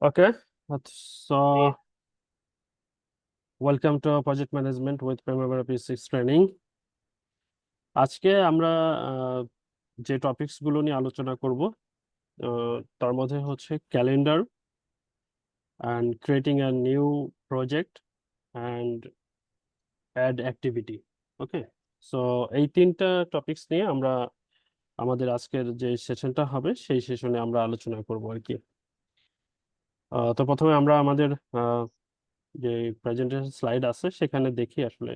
Okay, so welcome to Project Management with Primavera P6 Training. আজকে আমরা যে topics গুলো নিয়ে আলোচনা করব তার মধ্যে হচ্ছে calendar and creating a new project and add activity. Okay, so এই তিনটা টপিকস নিয়ে আমরা আমাদের আজকের যে সেশনটা হবে সেই সেশনে আমরা আলোচনা করব আর কি। তো প্রথমে আমরা আমাদের যে প্রেজেন্টেশন স্লাইড আছে সেখানে দেখি আসলে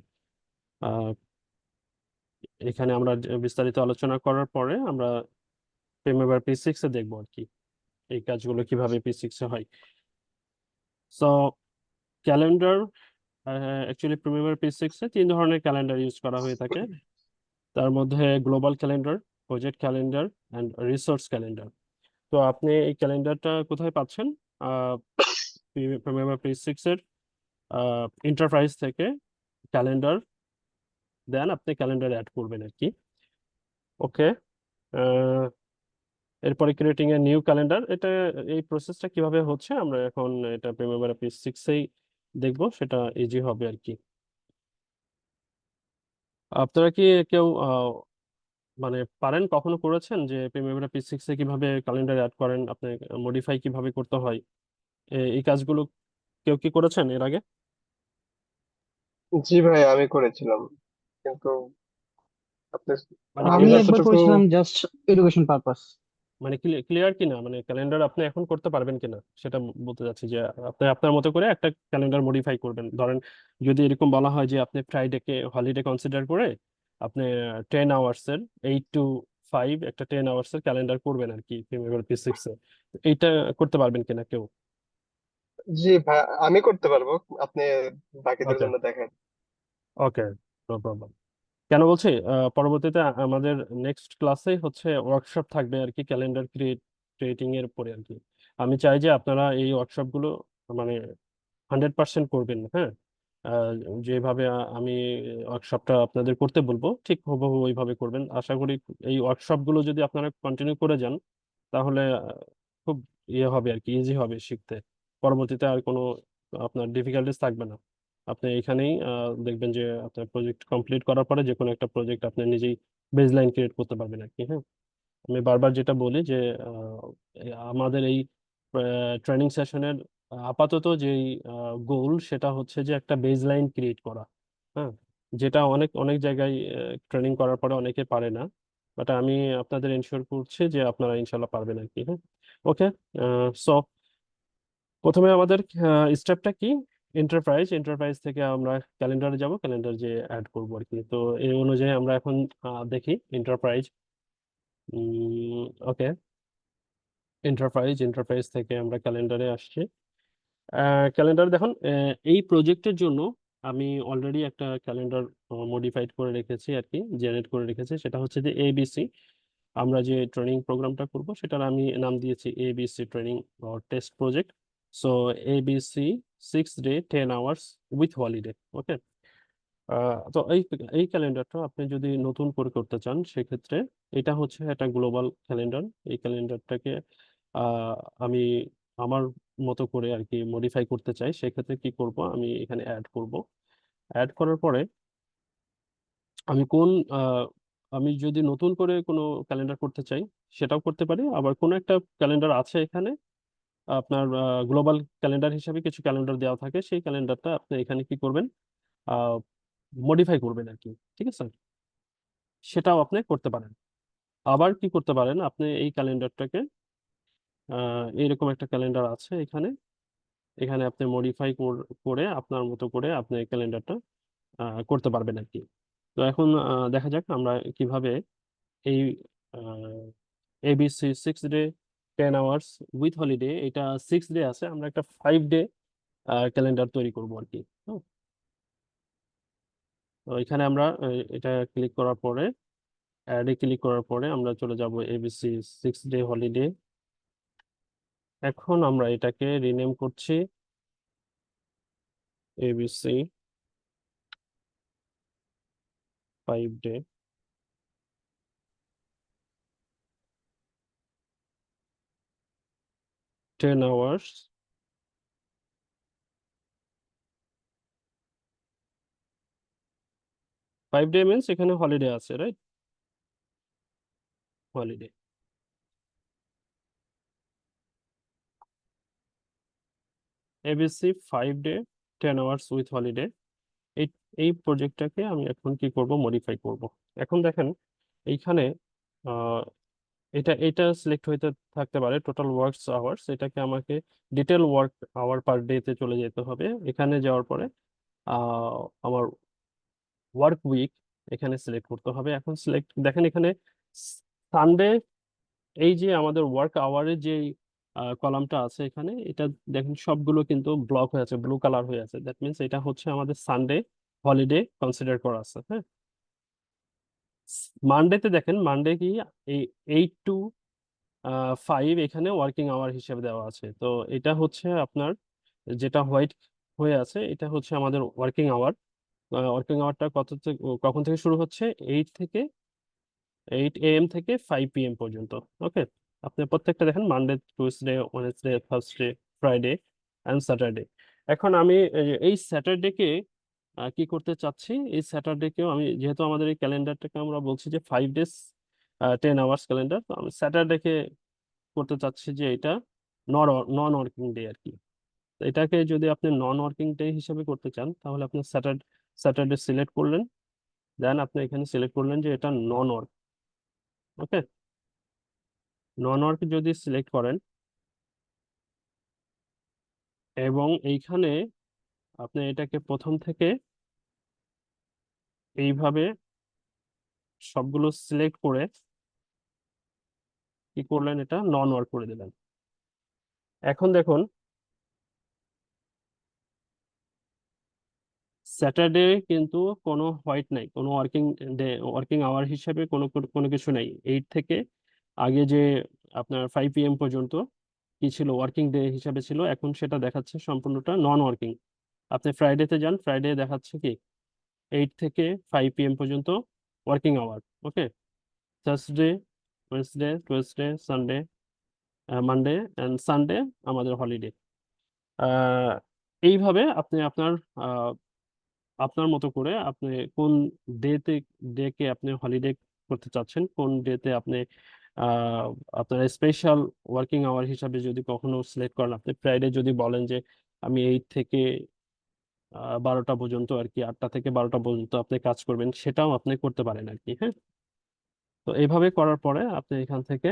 এখানে আমরা বিস্তারিত আলোচনা করার পরে আমরা প্রিমিয়ার P6 এ দেখবো আর কি এই কাজগুলো কিভাবে P6 এ হয়। So calendar actually premier P6 এ তিন ধরনের ক্যালেন্ডার ইউজ করা হয়ে থাকে। তার মধ্যে global calendar, project calendar and resource calendar. তো আপনি এই ক্যালেন্ডারটা কোথায় পাচ্ছেন? প্রিমিয়ার P6 এর এন্টারপ্রাইজ থেকে ক্যালেন্ডার দেন আপনি ক্যালেন্ডার অ্যাড করবেন আর কি। ওকে, এরপরে ক্রিয়েটিং এ নিউ ক্যালেন্ডার, এটা এই প্রসেসটা কিভাবে হচ্ছে আমরা এখন এটা প্রিমিয়ার P6 এই দেখবো, সেটা ইজি হবে আর কি। আপনারা কি কেউ মানে পারেন, কখনো করেছেন যে প্রিমিয়ার P6 এ কিভাবে ক্যালেন্ডার অ্যাড করেন, আপনি মডিফাই কিভাবে করতে হয়, এই কাজগুলো কেউ কি করেছেন এর আগে? জি ভাই, আমি করেছিলাম, কিন্তু আপনি মানে আমি আমি ক্লিয়ার, একবার যতটুকু করেছিলাম জাস্ট এডুকেশন পারপাস। মানে ক্লিয়ার কিনা, মানে ক্যালেন্ডার আপনি এখন করতে পারবেন কিনা সেটা বলতে চাচ্ছি, যে আপনি আপনার মতো করে একটা ক্যালেন্ডার মডিফাই করবেন। ধরেন যদি এরকম বলা হয় যে আপনি ফ্রাইডেকে হলিডে কনসিডার করে আপনি 10 আওয়ার্স এর 8 to 5 একটা 10 আওয়ার্স এর ক্যালেন্ডার করবেন আর কি প্রিমিয়ার P6 এ। এইটা করতে পারবেন কিনা কেউ? জি ভাই, আমি করতে পারবো। আপনি বাকিদের ওকে, জন্য দেখেন। ওকে, নো প্রবলেম। কেন বলছি, পরবর্তীতে আমাদের নেক্সট ক্লাসে হচ্ছে ওয়ার্কশপ থাকবে আর কি ক্যালেন্ডার ক্রিয়েটিং এর উপরে আর কি। আমি চাই যে আপনারা এই ওয়ার্কশপ গুলো মানে 100% করবেন, হ্যাঁ। আহ, যেভাবে আমি ওয়ার্কশপটা আপনাদের করতে বলবো ঠিক হুবহু ওইভাবে করবেন আশা করি। এই ওয়ার্কশপ গুলো যদি আপনারা কন্টিনিউ করে যান তাহলে খুব ইয়ে হবে আর কি, ইজি হবে শিখতে। পরবর্তীতে আর কোনো আপনার ডিফিকাল্টিস থাকবে না। আপনি এখানেই দেখবেন যে আপনার প্রজেক্ট কমপ্লিট করার পরে যে কোনো একটা প্রজেক্ট আপনি নিজেই বেসলাইন ক্রিয়েট করতে পারবেন আর কি, হ্যাঁ। আমি বারবার যেটা বলি যে আমাদের এই ট্রেনিং সেশনের আপাতত যেই গোল সেটা হচ্ছে যে একটা বেসলাইন ক্রিয়েট করা, হ্যাঁ। যেটা অনেক অনেক জায়গায় ট্রেনিং করার পরে অনেকে পারে না, বাট আমি আপনাদের এনশিওর করছি যে আপনারা ইনশাল্লাহ পারবেন আর কি, হ্যাঁ। ওকে, সো প্রথমে আমাদের স্টেপটা কি? এন্টারপ্রাইজ থেকে আমরা ক্যালেন্ডারে যাব, ক্যালেন্ডার যে অ্যাড করবো আর কি। তো এই অনুযায়ী আমরা এখন দেখি এন্টারপ্রাইজ। ওকে, এন্টারপ্রাইজ থেকে আমরা ক্যালেন্ডারে আসছি। ক্যালেন্ডার দেখুন, এই প্রজেক্টের জন্য আমি অলরেডি একটা ক্যালেন্ডার মডিফাইড করে রেখেছি আর কি, জেনারেট করে রেখেছি। সেটা হচ্ছে যে এবিসি। আমরা যে ট্রেনিং প্রোগ্রামটা করব সেটার আমি নাম দিয়েছি ABC training test project. So ABC 6 day 10 hours with holiday. Okay, তো এই ক্যালেন্ডারটা আপনি যদি নতুন করে করতে চান সেক্ষেত্রে এটা হচ্ছে একটা গ্লোবাল ক্যালেন্ডার। এই ক্যালেন্ডারটাকে আহ, আমি আমার মতো করে আর কি মডিফাই করতে চাই। সেক্ষেত্রে কি করব, আমি এখানে অ্যাড করব। অ্যাড করার পরে আমি আমি যদি নতুন করে কোনো ক্যালেন্ডার করতে চাই সেটাও করতে পারি। আবার কোনো একটা ক্যালেন্ডার আছে এখানে আপনার গ্লোবাল ক্যালেন্ডার হিসেবে কিছু ক্যালেন্ডার দেওয়া থাকে, সেই ক্যালেন্ডারটা আপনি এখানে কি করবেন, মডিফাই করবেন আর কি। ঠিক আছে, সেটাও আপনি করতে পারেন। আবার কি করতে পারেন, আপনি এই ক্যালেন্ডারটাকে এইরকম একটা ক্যালেন্ডার আছে এখানে, এখানে আপনি মডিফাই করে আপনার মতো করে আপনি এই ক্যালেন্ডারটা করতে পারবেন আর কি। তো এখন দেখা যাক আমরা কিভাবে এই ABC 6 day 10 hours with holiday, এটা 6 ডে আছে, আমরা একটা 5 ডে ক্যালেন্ডার তৈরি করবো আর কি। হুম, তো এখানে আমরা এটা ক্লিক করার পরে, অ্যাডে ক্লিক করার পরে আমরা চলে যাব এবিসি 6 ডে হলিডে। এখন আমরা এটাকে রিনেম করছি ABC 5 day 10 hours 5 day means এখানে হলিডে আছে, right? Holiday. ABC 5 day 10 hours with holiday. এই এই প্রজেক্টটাকে আমি এখন কি করব, মডিফাই করব। এখন দেখেন এইখানে আহ, এটা এটা সিলেক্ট হইতে থাকতে পারে টোটাল ওয়ার্কস আওয়ার্স, এটাকে আমাকে detail work hour per day তে চলে যেতে হবে। এখানে যাওয়ার পরে আমার ওয়ার্ক উইক এখানে সিলেক্ট করতে হবে। এখন সিলেক্ট দেখেন এখানে সানডে, এই যে আমাদের ওয়ার্ক আওয়ারের যে কলামটা আছে এখানে, এটা দেখেন সবগুলো কিন্তু ব্লক হয়ে আছে, ব্লু কালার হয়ে আছে। দ্যাট মিনস এটা হচ্ছে আমাদের সানডে হলিডে কনসিডার করা আছে। হ্যাঁ, মানডেতে দেখেন, মানডে কি এই 8 to 5 এখানে ওয়ার্কিং আওয়ার হিসেবে দেওয়া আছে। তো এটা হচ্ছে আপনার যেটা হোয়াইট হয়ে আছে, এটা হচ্ছে আমাদের ওয়ার্কিং আওয়ার। ওয়ার্কিং আওয়ারটা কখন থেকে শুরু হচ্ছে? 8 AM থেকে 5 PM পর্যন্ত। ওকে, আপনি প্রত্যেকটা দেখেন Monday, Tuesday, Wednesday, Thursday, Friday and Saturday. এখন আমি এই স্যাটারডেকে কি করতে চাচ্ছি, এই স্যাটারডেকেও আমি, যেহেতু আমাদের এই ক্যালেন্ডারটাকে আমরা বলছি যে 5 ডেজ 10 আওয়ার্স ক্যালেন্ডার, তো আমি স্যাটারডেকে করতে চাচ্ছি যে এটা নন ওয়ার্কিং ডে আর কি। তো এটাকে যদি আপনি নন ওয়ার্কিং ডে হিসেবে করতে চান, তাহলে আপনি স্যাটারডে সিলেক্ট করলেন, দেন আপনি এখানে সিলেক্ট করলেন যে এটা নন ওয়ার্ক। ওকে, নন ওয়ার্ক যদি সিলেক্ট করেন এবং এইখানে আপনি এটাকে প্রথম থেকে এইভাবে সবগুলো সিলেক্ট করে কি করলেন, এটা নন ওয়ার্ক করে দিলেন। এখন দেখুন স্যাটারডে কিন্তু কোনো হোয়াইট নাই, কোনো ওয়ার্কিং ডে, ওয়ার্কিং আওয়ার হিসেবে কোনো কোনো কিছু নাই। 8 থেকে আগে যে আপনার 5 PM পর্যন্ত কি ছিল, ওয়ার্কিং ডে হিসাবে ছিল, এখন সেটা দেখাচ্ছে সম্পূর্ণটা নন ওয়ার্কিং। আপনি ফ্রাইডেতে যান, ফ্রাইডে দেখাচ্ছে কি 8 থেকে 5 PM পর্যন্ত working hour. Okay, Thursday, Wednesday, Tuesday, Sunday, Monday and Sunday আমাদের হলিডে। এইভাবে আপনি আপনার আপনার মতো করে আপনি কোন ডেতে ডেকে আপনি হলিডে করতে চাচ্ছেন, কোন ডেতে আপনি আহ, আপনার স্পেশাল ওয়ার্কিং আওয়ার হিসাবে যদি কখনো সিলেক্ট করেন, আপনি ফ্রাইডে যদি বলেন যে আমি 8 থেকে 12টা পর্যন্ত আর কি, 8টা থেকে 12টা পর্যন্ত আপনি কাজ করবেন, সেটাও আপনি করতে পারেন আর কি। হ্যাঁ, তো এইভাবে করার পরে আপনি এখান থেকে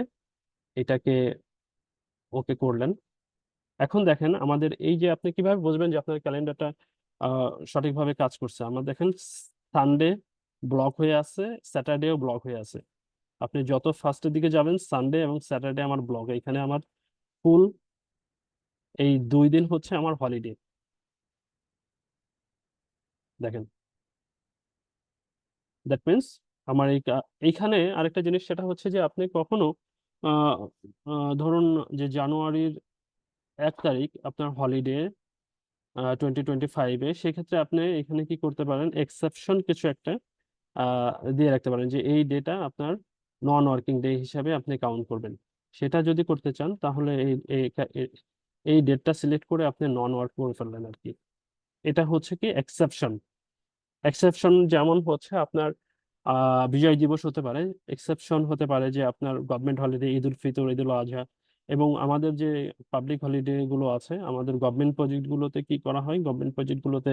এটাকে ওকে করলেন। এখন দেখেন আমাদের এই যে, আপনি কিভাবে বুঝবেন যে আপনার ক্যালেন্ডারটা সঠিকভাবে কাজ করছে? আমরা দেখেন সানডে ব্লক হয়ে আছে, স্যাটারডেও ব্লক হয়ে আছে। আপনি যত ফার্স্টের দিকে যাবেন, সানডে এবং স্যাটারডে আমার ব্লক, এখানে আমার ফুল এই 2 দিন হচ্ছে আমার হলিডে। দেখেন, দ্যাট মিনস আমার এইখানে আরেকটা জিনিস, সেটা হচ্ছে যে আপনি কখনো আহ, ধরুন যে জানুয়ারির 1 তারিখ আপনার হলিডে 2025-এ, সেক্ষেত্রে আপনি এখানে কি করতে পারেন, এক্সেপশন কিছু একটা দিয়ে রাখতে পারেন যে এই ডেটা আপনার নন ওয়ার্কিং ডে হিসাবে আপনি কাউন্ট করবেন। সেটা যদি করতে চান, তাহলে এই ডেটটা সিলেক্ট করে আপনি নন ওয়ার্ক করে ফেললেন আর কি। এটা হচ্ছে কি এক্সেপশন। এক্সেপশন যেমন হচ্ছে আপনার বিজয় দিবস হতে পারে, এক্সেপশন হতে পারে যে আপনার গভর্নমেন্ট হলিডে, ঈদ উল ফিতর, ঈদ উল আজহা, এবং আমাদের যে পাবলিক হলিডে গুলো আছে, আমাদের গভর্নমেন্ট প্রজেক্ট গুলোতে কি করা হয়, গভর্নমেন্ট প্রজেক্ট গুলোতে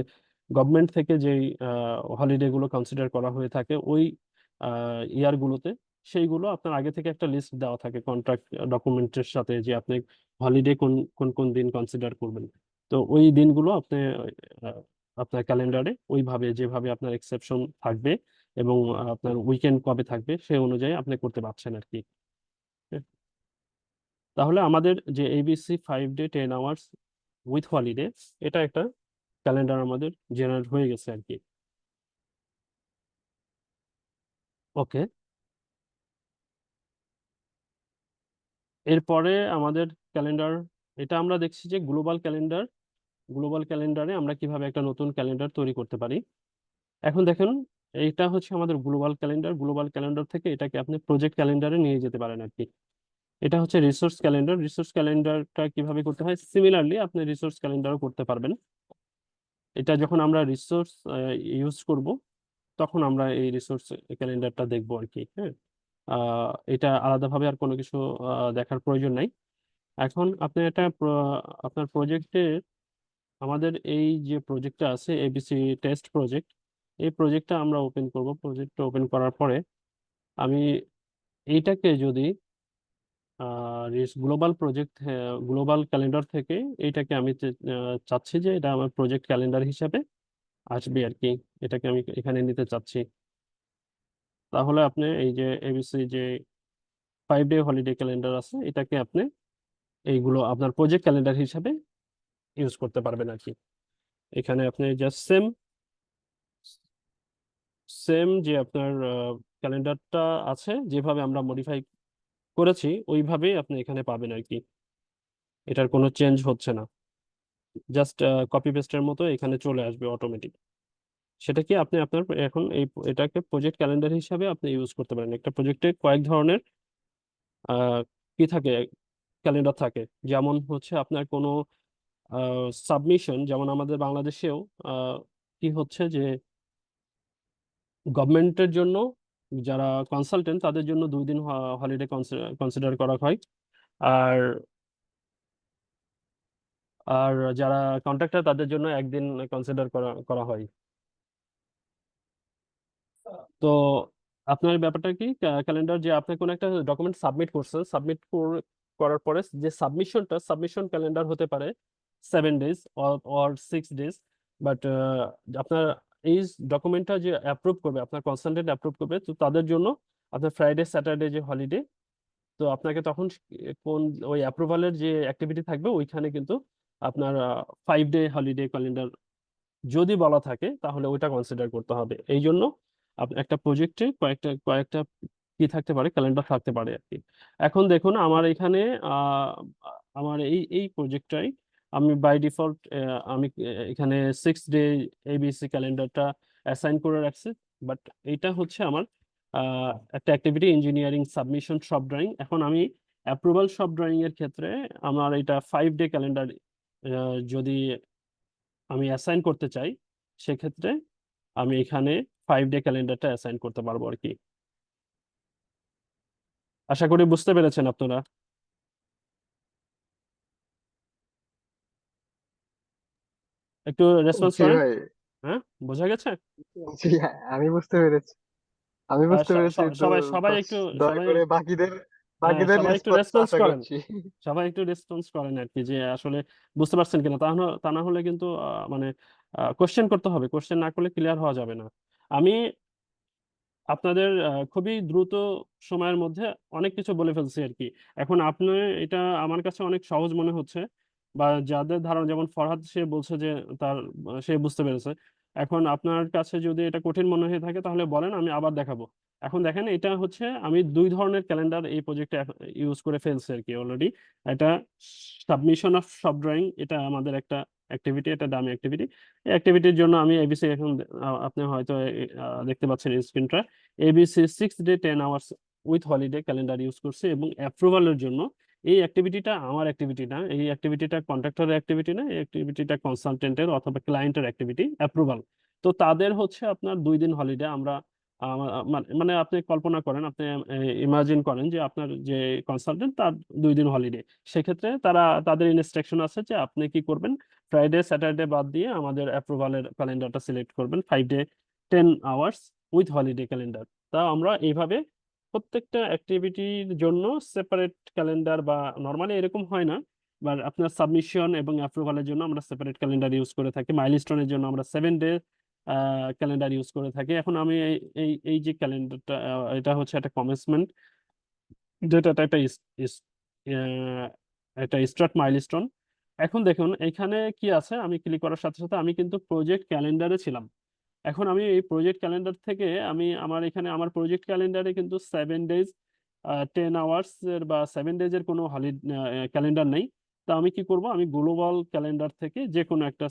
গভর্নমেন্ট থেকে যেই হলিডে গুলো কনসিডার করা হয়ে থাকে ওই ইয়ার গুলোতে, সেইগুলো আপনার আগে থেকে একটা লিস্ট দেওয়া থাকে কন্ট্রাক্ট ডকুমেন্টের সাথে, যে আপনি হলিডে কোন কোন কোন দিন কনসিডার করবেন। তো ওই দিনগুলো আপনি আপনার ক্যালেন্ডারে ওইভাবে, যেভাবে আপনার এক্সেপশন থাকবে এবং আপনার উইকেন্ড কবে থাকবে সেই অনুযায়ী আপনি করতে পারছেন আর কি। তাহলে আমাদের যে ABC 5 day 10 hours with holiday, এটা একটা ক্যালেন্ডার আমাদের জেনারেট হয়ে গেছে আর কি। ওকে, এরপরে আমাদের ক্যালেন্ডার, এটা আমরা দেখছি যে গ্লোবাল ক্যালেন্ডার। গ্লোবাল ক্যালেন্ডারে আমরা কিভাবে একটা নতুন ক্যালেন্ডার তৈরি করতে পারি। এখন দেখেন, এইটা হচ্ছে আমাদের গ্লোবাল ক্যালেন্ডার। গ্লোবাল ক্যালেন্ডার থেকে এটাকে আপনি প্রজেক্ট ক্যালেন্ডারে নিয়ে যেতে পারেন আর কি। এটা হচ্ছে রিসোর্স ক্যালেন্ডার। রিসোর্স ক্যালেন্ডারটা কিভাবে করতে হয়, সিমিলারলি আপনি রিসোর্স ক্যালেন্ডারও করতে পারবেন। এটা যখন আমরা রিসোর্স ইউজ করব, তখন আমরা এই রিসোর্স ক্যালেন্ডারটা দেখবো আর কি। হ্যাঁ, এটা আলাদাভাবে আর কোনো কিছু দেখার প্রয়োজন নাই। এখন আপনি আপনার প্রজেক্টে, আমাদের এই যে প্রজেক্টটা আছে এবিসি টেস্ট প্রজেক্ট, এই প্রজেক্টটা আমরা ওপেন করব। প্রজেক্টটা ওপেন করার পরে আমি এইটাকে যদি গ্লোবাল প্রজেক্ট, গ্লোবাল ক্যালেন্ডার থেকে এইটাকে আমি চাচ্ছি যে এটা আমার প্রজেক্ট ক্যালেন্ডার হিসাবে আসবে আর কি। এটাকে আমি এখানে নিতে চাচ্ছি। তাহলে আপনি এই যে এবিসি যে 5 ডে হলিডে ক্যালেন্ডার আছে, এটাকে আপনি এইগুলো আপনার প্রজেক্ট ক্যালেন্ডার হিসাবে ইউজ করতে পারবেন আর কি। এখানে আপনি জাস্ট সেম সেম যে আপনার ক্যালেন্ডারটা আছে, যেভাবে আমরা মডিফাই করেছি ওইভাবেই আপনি এখানে পাবেন আর কি। এটার কোনো চেঞ্জ হচ্ছে না, জাস্ট কপি পেস্টের মতো এখানে চলে আসবে অটোমেটিক। সেটা কি আপনি আপনার এখন এটাকে প্রজেক্ট ক্যালেন্ডার হিসাবে আপনি ইউজ করতে পারেন। একটা প্রজেক্টে কয়েক ধরনের আহ, কি থাকে, ক্যালেন্ডার থাকে। যেমন হচ্ছে আপনার কোনো সাবমিশন, যেমন আমাদের বাংলাদেশেও আহ, কি হচ্ছে যে গভর্নমেন্টের জন্য যারা কনসালটেন্ট তাদের জন্য 2 দিন হলিডে কনসিডার করা হয়। আর আর যারা কন্ট্রাক্টর তাদের জন্য 1 দিন কনসিডার করা করা হয়। তো আপনার ব্যাপারটা কি, ক্যালেন্ডার যে আপনি কোনো একটা ডকুমেন্ট সাবমিট করছেন, করার পরে যে সাবমিশন ক্যালেন্ডার হতে পারে 7 ডেজ অর 6 ডেজ। বাট আপনার এই ডকুমেন্টটা যে অ্যাপ্রুভ করবে, আপনার কনসালটেন্ট অ্যাপ্রুভ করবে, তো তাদের জন্য আপনার ফ্রাইডে স্যাটারডে যে হলিডে, তো আপনাকে তখন কোন ওই অ্যাপ্রুভালের যে অ্যাক্টিভিটি থাকবে ওইখানে কিন্তু আপনার 5 ডে হলিডে ক্যালেন্ডার যদি বলা থাকে তাহলে ওইটা কনসিডার করতে হবে। এই জন্য একটা প্রজেক্টে কয়েকটা কয়েকটা কি থাকতে পারে, ক্যালেন্ডার থাকতে পারে আর কি। এখন দেখুন আমার এখানে আহ, আমার এই এই প্রজেক্টটাই আমি বাই ডিফল্ট আমি এখানে 6 ডে এবিসি ক্যালেন্ডারটা অ্যাসাইন করে রাখছি। বাট এইটা হচ্ছে আমার একটা activity engineering submission shop drawing. এখন আমি অ্যাপ্রুভাল শপ ড্রয়িং এর ক্ষেত্রে আমার এটা 5 ডে ক্যালেন্ডার যদি আমি অ্যাসাইন করতে চাই, সেক্ষেত্রে আমি এখানে 5 ডে ক্যালেন্ডারটা অ্যাসাইন করতে পারবো আর কি। আশা করি বুঝতে পেরেছেন আপনারা। একটু রেসপন্স জি করেন। ভাই। হ্যাঁ, বোঝা গেছে? জি, আমি বুঝতে পেরেছি। আমি বুঝতে পেরেছি, তো সবাই সবাই বাস একটু দয়া সবাই করে বাকিদের হ্যাঁ, বাকিদের সবাই একটু রেসপন্স রেসপন্স আশা করেন। করছি। সবাই একটু রেসপন্স করেন আর কি, যে আসলে বুঝতে পারছেন কিনা। তা না হলে কিন্তু মানে কোশ্চেন করতে হবে, কোশ্চেন না করলে ক্লিয়ার হওয়া যাবে না। আমি আপনাদের খুবই দ্রুত সময়ের মধ্যে অনেক কিছু বলে ফেলছি আর কি। এখন আপনি, এটা আমার কাছে অনেক সহজ মনে হচ্ছে, বা যাদের ধারণা, যেমন ফরহাদ সে বলছে যে তার সে বুঝতে পেরেছে। এখন আপনার কাছে যদি এটা কঠিন মনে হয়ে থাকে তাহলে বলেন, আমি আবার দেখাবো। এখন দেখেন, এটা হচ্ছে আমি 2 ধরনের ক্যালেন্ডার এই প্রজেক্টে ইউজ করে ফেলছি আর কি অলরেডি। এটা সাবমিশন অফ সব ড্রয়িং, এটা আমাদের একটা অ্যাক্টিভিটি, এটা দামি অ্যাক্টিভিটি। এই অ্যাক্টিভিটির জন্য আমি এবিসি এখন আপনি হয়তো দেখতে পাচ্ছেন স্ক্রিনটা, ABC 6 day 10 hours with holiday calendar use করছে। এবং অ্যাপ্রুভালের জন্য এই অ্যাক্টিভিটিটা আমার অ্যাক্টিভিটি না, এই অ্যাক্টিভিটিটা কন্ট্রাক্টরের অ্যাক্টিভিটি না, এই অ্যাক্টিভিটিটা কনসালটেন্টের অথবা ক্লায়েন্টের অ্যাক্টিভিটি অ্যাপ্রুভাল। তো তাদের হচ্ছে আপনার 2 দিন হলিডে আমরা মানে আপনি কল্পনা করেন, আপনি ইমাজিন করেন যে আপনার যে কনসালটেন্ট তার 2 দিন হলিডে। সেক্ষেত্রে তাদের ইনস্ট্রাকশন আছে যে আপনি কি করবেন, ফ্রাইডে স্যাটারডে বাদ দিয়ে আমাদের অ্যাপ্রুভালের ক্যালেন্ডারটা সিলেক্ট করবেন, 5 day 10 hours with holiday calendar. তা আমরা এইভাবে প্রত্যেকটা অ্যাক্টিভিটির জন্য সেপারেট ক্যালেন্ডার, বা নর্মালি এরকম হয় না, বা আপনার সাবমিশন এবং অ্যাপ্রুভালের জন্য আমরা সেপারেট ক্যালেন্ডার ইউজ করে থাকি। মাইলস্টোনের জন্য আমরা 7 ডে ক্যালেন্ডার ইউজ করে থাকি। এখন আমি এই এই এই যে ক্যালেন্ডারটা, এটা হচ্ছে একটা কমেন্সমেন্ট, যেটা একটা একটা স্টার্ট মাইলস্টোন। এখন দেখুন এখানে কি আছে, আমি ক্লিক করার সাথে সাথে আমি কিন্তু প্রজেক্ট ক্যালেন্ডারে ছিলাম। এখন আমি এই প্রজেক্ট ক্যালেন্ডার থেকে আমি আমার এখানে আমার প্রজেক্ট ক্যালেন্ডারে কিন্তু 7 ডেজ 10 আওয়ার্স এর বা 7 ডেজ এর কোনো হলিডে ক্যালেন্ডার নেই। তো আমি কি করব, আমি গ্লোবাল ক্যালেন্ডার থেকে যে কোনো একটা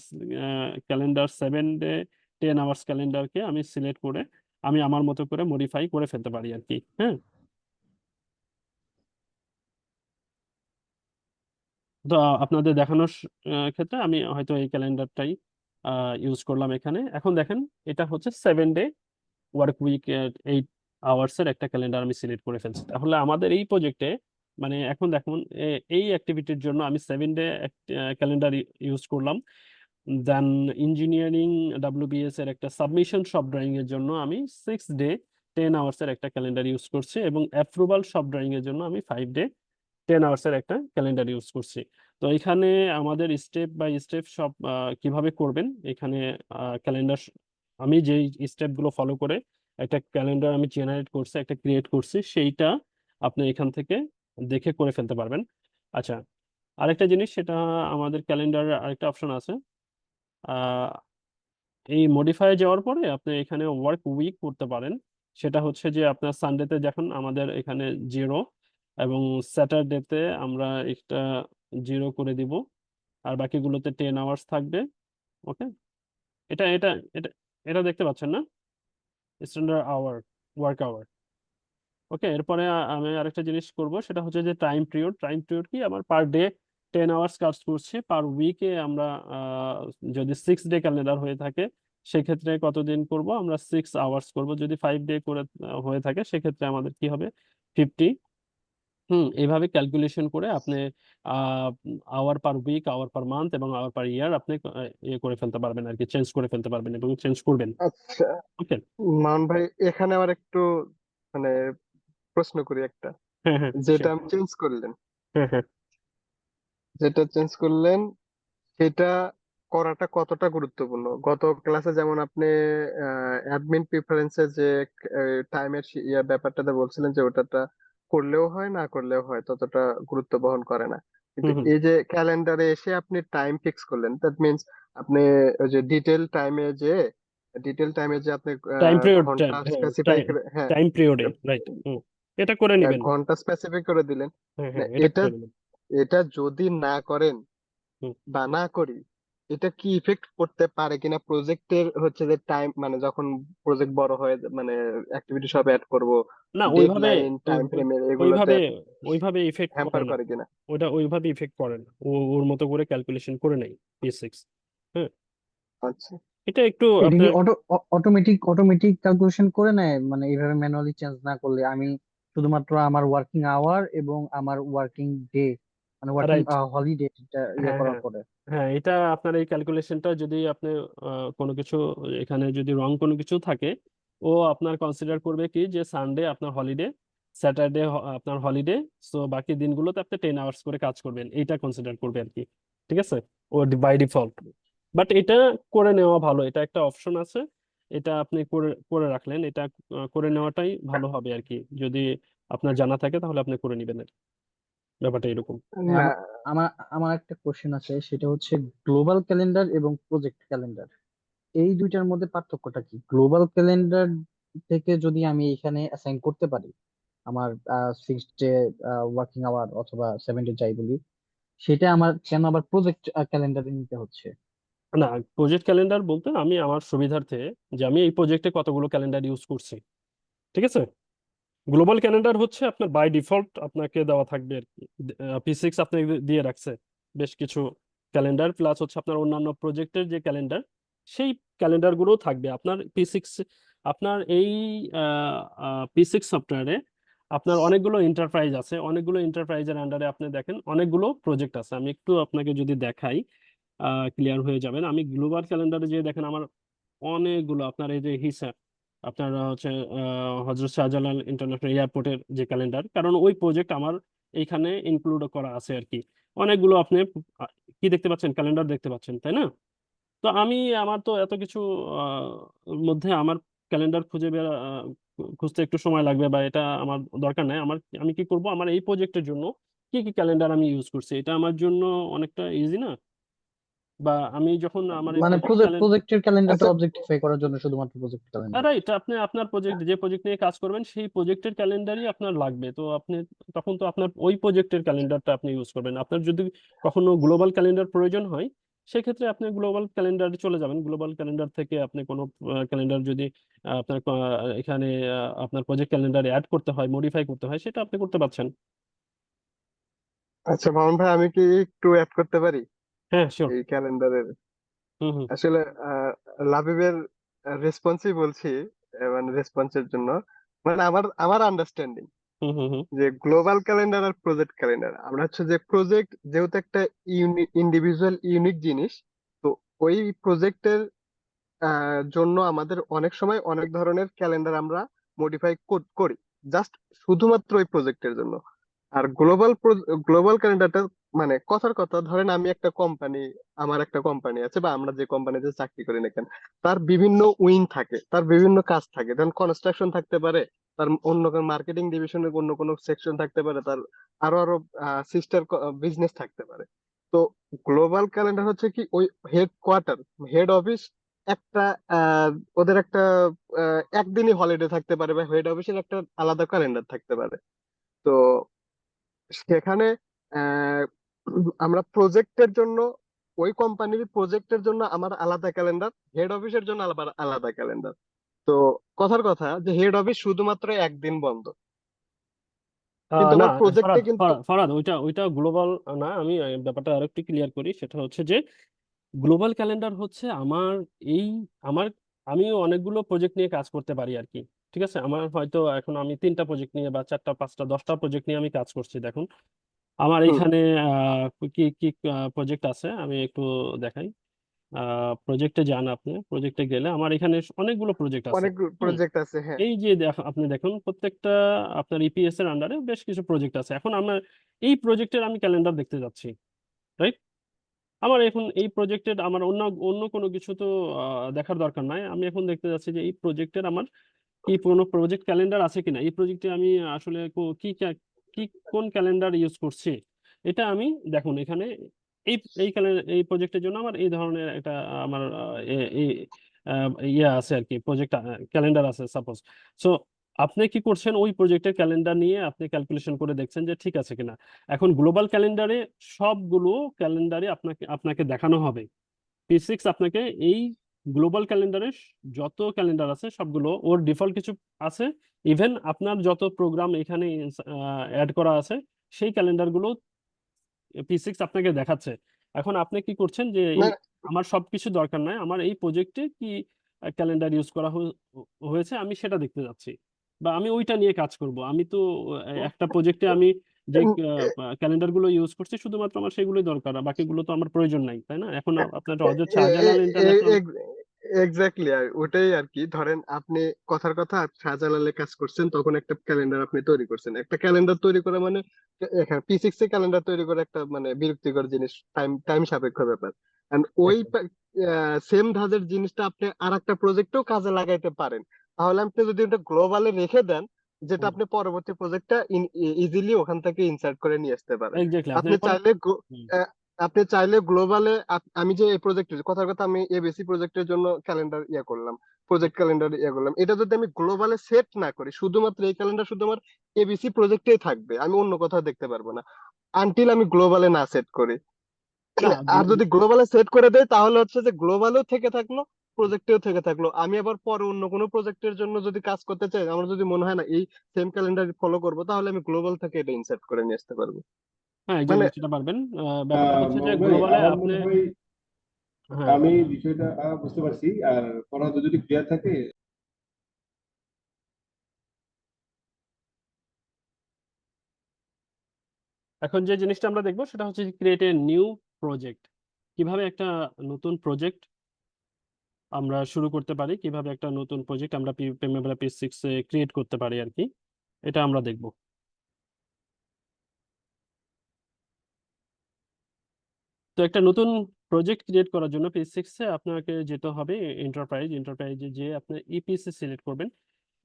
ক্যালেন্ডার 7 ডে 10 আওয়ার্স ক্যালেন্ডারকে আমি সিলেক্ট করে আমি আমার মতো করে মডিফাই করে ফেলতে পারি আর কি। হ্যাঁ, তো আপনাদের দেখানোর ক্ষেত্রে আমি হয়তো এই ক্যালেন্ডারটাই ইউজ করলাম এখানে। এখন দেখেন, এটা হচ্ছে 7 ডে ওয়ার্ক উইক 8 আওয়ার্সের একটা ক্যালেন্ডার আমি সিলেক্ট করে ফেলছি। তাহলে আমাদের এই প্রজেক্টে মানে এখন দেখুন এই অ্যাক্টিভিটির জন্য আমি 7 ডে ক্যালেন্ডার ইউজ করলাম। দেন ইঞ্জিনিয়ারিং ডাব্লিউবিএস এর একটা সাবমিশন শপ ড্রয়িং এর জন্য আমি 6 ডে 10 আওয়ার্সের একটা ক্যালেন্ডার ইউজ করছি, এবং অ্যাপ্রুভাল শপ ড্রয়িং এর জন্য আমি 5 ডে 10 আওয়ার্সের একটা ক্যালেন্ডার ইউজ করছি। তো এখানে আমাদের স্টেপ বাই স্টেপ সব কিভাবে করবেন এখানে ক্যালেন্ডার, আমি যেই স্টেপগুলো ফলো করে একটা ক্যালেন্ডার আমি জেনারেট করছি, একটা ক্রিয়েট করছি, সেইটা আপনি এখান থেকে দেখে করে ফেলতে পারবেন। আচ্ছা, আরেকটা জিনিস, সেটা আমাদের ক্যালেন্ডার আরেকটা অপশন আছে। আহ, এই মডিফাই যাওয়ার পরে আপনি এখানে ওয়ার্ক উইক করতে পারেন। সেটা হচ্ছে যে আপনার সানডেতে দেখুন আমাদের এখানে 0, এবং স্যাটারডেতে আমরা একটা 0 করে দিব, আর বাকিগুলোতে 10 আওয়ার্স থাকবে। ওকে, এটা এটা এটা এটা দেখতে পাচ্ছেন না, স্ট্যান্ডার্ড আওয়ার, ওয়ার্ক আওয়ার। ওকে, এরপরে আমি আরেকটা জিনিস করব, সেটা হচ্ছে যে টাইম পিরিয়ড। টাইম পিরিয়ড কি, আমার পার ডে 10 আওয়ার্স কাজ করছি, পার উইকে আমরা যদি 6 ডে ক্যালেন্ডার হয়ে থাকে সেক্ষেত্রে কতদিন করব, আমরা 6 আওয়ার্স করব। যদি 5 ডে করে হয়ে থাকে সেক্ষেত্রে আমাদের কি হবে, 50। এইভাবে ক্যালকুলেশন করে আপনি hour per week, hour per month এবং আওয়ার পার ইয়ার আপনি ইয়ে করে ফেলতে পারবেন আর কি, চেঞ্জ করে ফেলতে পারবেন এবং চেঞ্জ করবেন। আচ্ছা, ওকে। মান ভাই, এখানে আমার একটু মানে প্রশ্ন করি একটা। হ্যাঁ, হ্যাঁ, যেটা sure. আমি চেঞ্জ করলেন, হ্যাঁ, হ্যাঁ। যেটা চেঞ্জ করলেন সেটা করাটা কতটা গুরুত্বপূর্ণ? গত ক্লাসে যেমন আপনি অ্যাডমিন প্রিফারেন্সে যে টাইমের ব্যাপারটাতে বলছিলেন যে ওটাটা করলেও হয় না করলেও হয়, ততটা গুরুত্ব বহন করে না। কিন্তু হুম, হুম। এই যে ক্যালেন্ডারে এসে আপনি টাইম ফিক্স করলেন, দ্যাট মিনস আপনি ওই যে ডিটেল টাইমে যে আপনি টাইম পিরিয়ড, ঘন্টা হ্যাঁ, স্পেসিফাই করে, হ্যাঁ, টাইম পিরিয়ডে, রাইট। এটা করে নেবেন। ঘন্টা স্পেসিফাই করে দিলেন। হ্যাঁ, না, হ্যাঁ, এটা এটা করে নেবেন। এটা যদি না করেন হুম। বা না করি, এটা কি ইফেক্ট করতে পারে কিনা প্রজেক্টের হচ্ছে যে টাইম, মানে যখন প্রজেক্ট বড় হয়, মানে অ্যাক্টিভিটি সব অ্যাড করব, না, ওইভাবে ডেডলাইন টাইম ওই- ওই- ফ্রেমের এগুলোতে ওইভাবে ওইভাবে ইফেক্ট করে হ্যাম্পার না। করে কিনা? ওটা ওইভাবে ইফেক্ট করে না, ওর মতো করে ক্যালকুলেশন করে নেই P6। হ্যাঁ, আচ্ছা, এটা একটু এটা কি আপনার। অটোমেটিক ক্যালকুলেশন করে নেয়, মানে এইভাবে ম্যানুয়ালি চেঞ্জ না করলে? আমি শুধুমাত্র আমার ওয়ার্কিং আওয়ার এবং আমার ওয়ার্কিং ডে, মানে ওয়ার্কিং রাইট। হলিডে ইয়ে হ্যাঁ, করার হ্যাঁ, পরে। হ্যাঁ, এটা আপনার এই ক্যালকুলেশনটা যদি আপনি কোনো কিছু এখানে যদি রং কোনো কিছু থাকে, ও আপনার কনসিডার করবে কি যে সানডে আপনার হলিডে, স্যাটারডে আপনার হলিডে, সো বাকি দিনগুলোতে আপনি 10 আওয়ার্স করে কাজ করবেন, এইটা কনসিডার করবে আর কি। ঠিক আছে, ও বাই ডিফল্ট। বাট এটা করে নেওয়া ভালো, এটা একটা অপশন আছে, এটা আপনি করে করে রাখলেন, এটা করে নেওয়াটাই ভালো হবে আর কি। যদি আপনার জানা থাকে তাহলে আপনি করে নেবেন আর কি। ব্যাপারটা এরকম। হ্যাঁ, না, আমার আমার একটা কোশ্চেন আছে, সেটা হচ্ছে গ্লোবাল ক্যালেন্ডার এবং প্রজেক্ট ক্যালেন্ডার, এই দুইটার মধ্যে পার্থক্যটা কি? গ্লোবাল ক্যালেন্ডার থেকে যদি আমি এখানে অ্যাসাইন করতে পারি আমার 6 ডে ওয়ার্কিং আওয়ার অথবা 7 ডে যাই বলি, সেটা আমার কেন আবার প্রজেক্ট ক্যালেন্ডারে নিতে হচ্ছে? না, প্রজেক্ট ক্যালেন্ডার বলতে আমি আমার সুবিধার্থে যে আমি এই প্রজেক্টে কতগুলো ক্যালেন্ডার ইউজ করছি, ঠিক আছে। গ্লোবাল ক্যালেন্ডার হচ্ছে আপনার বাই ডিফল্ট আপনাকে দেওয়া থাকবে আর কি। P6 আপনি দিয়ে রাখছে বেশ কিছু ক্যালেন্ডার, প্লাস হচ্ছে আপনার অন্যান্য প্রজেক্টের যে ক্যালেন্ডার, সেই ক্যালেন্ডার গুলো থাকবে আপনার P6। আপনার এই P6 সফটওয়্যারে আপনার অনেকগুলো এন্টারপ্রাইজ আছে, অনেকগুলো এন্টারপ্রাইজের আন্ডারে আপনি দেখেন অনেকগুলো প্রজেক্ট আছে। আমি একটু আপনাকে যদি দেখাই ক্লিয়ার হয়ে যাবেন। আমি গ্লোবাল ক্যালেন্ডারে যে দেখেন আমার অনেকগুলো, আপনার এই যে হিসাব, আপনার হচ্ছে হজরত শাহজালাল ইন্টারন্যাশনাল এয়ারপোর্টের যে ক্যালেন্ডার, কারণ ওই প্রজেক্ট আমার এইখানে ইনক্লুড করা আছে আর কি। অনেকগুলো আপনি আহ, কি দেখতে পাচ্ছেন, ক্যালেন্ডার দেখতে পাচ্ছেন, তাই না? তো আমি আমার তো এত কিছু মধ্যে আমার ক্যালেন্ডার খুঁজতে একটু সময় লাগবে, বা এটা আমার দরকার নাই। আমি কি করব, আমার এই প্রজেক্টের জন্য কি কি ক্যালেন্ডার আমি ইউজ করছি, এটা আমার জন্য অনেকটা ইজি না? বা আমি যখন আমার এই মানে প্রজেক্ট প্রজেক্টের ক্যালেন্ডারটা আচ্ছা, অবজেক্টিফাই করার জন্য শুধুমাত্র প্রজেক্ট ক্যালেন্ডার? রাইট, আপনি আপনার প্রজেক্ট, যে প্রজেক্ট নিয়ে কাজ করবেন সেই প্রজেক্টের ক্যালেন্ডারই আপনার লাগবে, তো আপনি তখন তো আপনার ওই প্রজেক্টের ক্যালেন্ডারটা আপনি ইউজ করবেন। আপনার যদি কখনো গ্লোবাল ক্যালেন্ডার প্রয়োজন হয় সেক্ষেত্রে আপনি গ্লোবাল ক্যালেন্ডারে চলে যাবেন। গ্লোবাল ক্যালেন্ডার থেকে আপনি কোনো ক্যালেন্ডার যদি আপনার এখানে আপনার প্রজেক্ট ক্যালেন্ডারে অ্যাড করতে হয়, মডিফাই করতে হয়, সেটা আপনি করতে পারছেন। আচ্ছা মামুন ভাই, আমি কি একটু অ্যাড করতে পারি হ্যাঁ, শিওর। এই ক্যালেন্ডারের? হুম, হুম। আসলে লাবিবের রেসপন্সই বলছি, মানে রেসপন্সের জন্য। মানে আমার আমার আন্ডারস্ট্যান্ডিং হুম হুম হুম যে গ্লোবাল ক্যালেন্ডার আর প্রজেক্ট ক্যালেন্ডার, আমরা হচ্ছে যে প্রজেক্ট যেহেতু একটা ইন্ডিভিজুয়াল ইউনিক জিনিস, তো ওই প্রজেক্টের জন্য আমাদের অনেক সময় অনেক ধরনের ক্যালেন্ডার আমরা মডিফাই করি, জাস্ট শুধুমাত্র ওই প্রজেক্টের জন্য। আর গ্লোবাল ক্যালেন্ডারটা মানে কথার কথা, ধরেন আমি একটা কোম্পানি, আমার একটা কোম্পানি আছে বা আমরা যে কোম্পানিতে চাকরি করি না কেন, তার বিভিন্ন উইং থাকে, তার বিভিন্ন কাজ থাকে, যেমন কনস্ট্রাকশন থাকতে পারে, তার অন্য কোনো মার্কেটিং ডিভিশনের অন্য কোনো সেকশন থাকতে পারে, তার আরো আরো সিস্টার বিজনেস থাকতে পারে। তো গ্লোবাল ক্যালেন্ডার হচ্ছে কি ওই হেডকোয়ার্টার, হেড অফিস একটা, ওদের একটা একদিনই হলিডে থাকতে পারে বা হেড অফিসের একটা আলাদা ক্যালেন্ডার থাকতে পারে। তো সেখানে আহ, আমরা প্রজেক্টের জন্য, ওই কোম্পানির প্রজেক্টের জন্য আমার আলাদা ক্যালেন্ডার, হেড অফিসের জন্য আলাদা আলাদা ক্যালেন্ডার। তো কথার কথা যে হেড অফিস শুধুমাত্র একদিন বন্ধ, কিন্তু না আমার প্রজেক্টে ফরাদ কিন্তু ফরাদ ফরাদ, ওইটা ওইটা গ্লোবাল না। আমি ব্যাপারটা আরেকটু ক্লিয়ার করি। সেটা হচ্ছে যে গ্লোবাল ক্যালেন্ডার হচ্ছে আমার এই আমার আমি অনেকগুলো প্রজেক্ট নিয়ে কাজ করতে পারি আর কি। ঠিক আছে, আমার হয়তো এখন আমি 3টা প্রজেক্ট নিয়ে বা 4টা 5টা 10টা প্রজেক্ট নিয়ে আমি কাজ করছি। দেখুন আমার হুম, এখানে কি কি প্রজেক্ট আছে আমি একটু দেখাই। প্রজেক্টে যান, আপনি প্রজেক্টে গেলে আমার এখানে অনেকগুলো প্রজেক্ট আছে। অনেক হুম, প্রজেক্ট আছে, হ্যাঁ। এই যে আপনি দেখুন প্রত্যেকটা আপনার ইপিএস এর আন্ডারে বেশ কিছু প্রজেক্ট আছে। এখন আমরা এই প্রজেক্টের আমি ক্যালেন্ডার দেখতে যাচ্ছি, রাইট? আমার এখন এই প্রজেক্টের আমার অন্য অন্য কোনো কিছু তো দেখার দরকার নাই। আমি এখন দেখতে যাচ্ছি যে এই প্রজেক্টের আমার কি কোনো প্রজেক্ট ক্যালেন্ডার আছে কিনা, এই প্রজেক্টে আমি আসলে কি কোন ক্যালেন্ডার ইউজ করছি। এটা আমি দেখুন এখানে এই প্রজেক্টের জন্য আমার এই ধরনের একটা আমার ইয়ে আছে আর কি, প্রজেক্ট ক্যালেন্ডার আছে সাপোজ। সো আপনি কি করছেন, ওই প্রজেক্টের ক্যালেন্ডার নিয়ে আপনি ক্যালকুলেশন করে দেখছেন যে ঠিক আছে কিনা। এখন গ্লোবাল ক্যালেন্ডারে সবগুলো ক্যালেন্ডারে আপনাকে আপনাকে দেখানো হবে। P6 আপনাকে এই গ্লোবাল ক্যালেন্ডারে যত ক্যালেন্ডার আছে সবগুলো ওর ডিফল্ট কিছু আছে। ইভেন আপনার যত প্রোগ্রাম এখানে অ্যাড করা আছে সেই ক্যালেন্ডার গুলো P6 আপনাকে দেখাচ্ছে। এখন আপনি কি করছেন যে এই না, আমার সবকিছু দরকার নাই, আমার এই প্রজেক্টে কি ক্যালেন্ডার ইউজ করা হয়েছে আমি সেটা দেখতে যাচ্ছি, বা আমি ওইটা নিয়ে কাজ করব। আমি তো একটা প্রজেক্টে আমি যে ক্যালেন্ডার গুলো ইউজ করছি শুধুমাত্র আমার সেগুলোই দরকার, আর বাকিগুলো তো আমার প্রয়োজন নাই, তাই না? এখন আপনার হজরত শাহজালাল ইন্টারন্যাশনাল। এক্স্যাক্টলি, ওটাই আর কি। ধরেন আপনি কথার কথা শাহজালালে কাজ করছেন, তখন একটা ক্যালেন্ডার আপনি তৈরি করছেন। একটা ক্যালেন্ডার তৈরি করা মানে এখানে P6 এ ক্যালেন্ডার তৈরি করা একটা মানে বিরক্তিকর জিনিস, টাইম টাইম সাপেক্ষ ব্যাপার। এন্ড ওই একদম। সেম ধাঁচের জিনিসটা আপনি আর একটা প্রজেক্টেও কাজে লাগাইতে পারেন। তাহলে আপনি যদি ওটা গ্লোবালে রেখে দেন, যেটা আপনি পরবর্তী প্রজেক্টটা ইজিলি ওখান থেকে ইনসার্ট করে নিয়ে আসতে পারেন। এক্স্যাক্টলি আপনি আপনি এখন চাইলে হুম, আপনি চাইলে গ্লোবালে, আমি যে এই প্রজেক্টের কথার কথা, আমি এবিসি প্রজেক্টের জন্য ক্যালেন্ডার ইয়ে করলাম, প্রজেক্ট ক্যালেন্ডার ইয়ে করলাম, এটা যদি আমি গ্লোবালে সেট না করি, শুধুমাত্র এই ক্যালেন্ডার শুধু আমার এবিসি প্রজেক্টেই থাকবে, আমি অন্য কোথাও দেখতে পারবো না আনটিল আমি গ্লোবালে না সেট করি। না আর যদি গ্লোবালে সেট করে দেয় তাহলে হচ্ছে যে গ্লোবালেও থেকে থাকলো, প্রজেক্টেও থেকে থাকলো। আমি আবার পরে অন্য কোনো প্রজেক্টের জন্য যদি কাজ করতে চাই, আমার যদি মনে হয় না এই সেম ক্যালেন্ডার ফলো করবো, তাহলে আমি গ্লোবাল থেকে এটা ইনসার্ট করে নিয়ে আসতে পারবো। হ্যাঁ মানে এক্স্যাক্টলি সেটা পারবেন। ব্যাপারটা হচ্ছে যে ভাই গ্লোবালে আমার আপনি মনে হয় হ্যাঁ আমি বিষয়টা বুঝতে পারছি। আর পড়া যদি ক্লিয়ার থাকে। এখন যে জিনিসটা আমরা দেখবো সেটা হচ্ছে ক্রিয়েট এ নিউ প্রজেক্ট। কিভাবে একটা নতুন প্রজেক্ট আমরা শুরু করতে পারি, কিভাবে একটা নতুন প্রজেক্ট আমরা প্রিমেভেলা P6 এ ক্রিয়েট করতে পারি আর কি, এটা আমরা দেখবো। তো একটা নতুন প্রজেক্ট ক্রিয়েট করার জন্য P6 এ আপনাকে যেতে হবে এন্টারপ্রাইজে যে আপনি ইপিসি সিলেক্ট করবেন।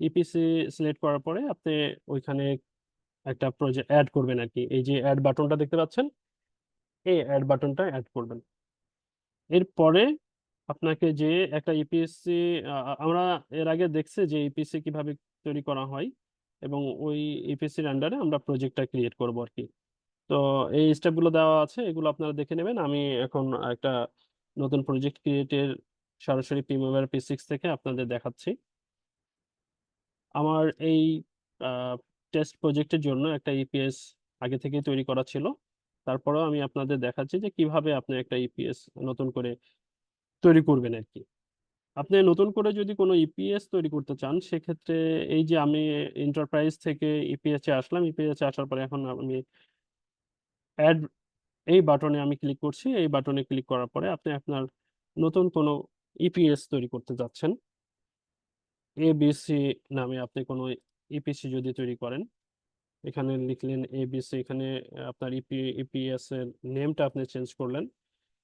ইপিসি সিলেক্ট করার পরে আপনি ওইখানে একটা প্রজেক্ট অ্যাড করবেন আর কি। এই যে অ্যাড বাটনটা দেখতে পাচ্ছেন, এই অ্যাড বাটনটা অ্যাড করবেন। এরপরে আপনাকে যে একটা ইপিএসসি, আমরা এর আগে দেখছি যে ইপিএসসি কিভাবে তৈরি করা হয়, এবং ওই ইপিএসসির আন্ডারে আমরা প্রজেক্টটা ক্রিয়েট করব আর কি। তো এই স্টেপগুলো দেওয়া আছে, এগুলো আপনারা দেখে নেবেন। আমি এখন একটা নতুন প্রজেক্ট ক্রিয়েটের সরাসরি প্রিমিয়ার P6 থেকে আপনাদের দেখাচ্ছি। আমার এই টেস্ট প্রজেক্টের জন্য একটা ইপিএস আগে থেকে তৈরি করা ছিল। তারপরেও আমি আপনাদের দেখাচ্ছি যে কিভাবে আপনি একটা ইপিএস নতুন করে তৈরি করবেন আর কি। আপনি নতুন করে যদি কোনো ইপিএস তৈরি করতে চান সেক্ষেত্রে এই যে আমি এন্টারপ্রাইজ থেকে ইপিএস এ আসলাম, ইপিএস এ আসার পরে এখন আমি অ্যাড এই বাটনে আমি ক্লিক করছি। এই বাটনে ক্লিক করার পরে আপনি আপনার নতুন কোনো ইপিএস তৈরি করতে যাচ্ছেন, এবিসি নামে আপনি কোনো ইপিসি যদি তৈরি করেন, এখানে লিখলেন এবিসি, এখানে আপনার ইপিএস এর নেমটা আপনি চেঞ্জ করলেন,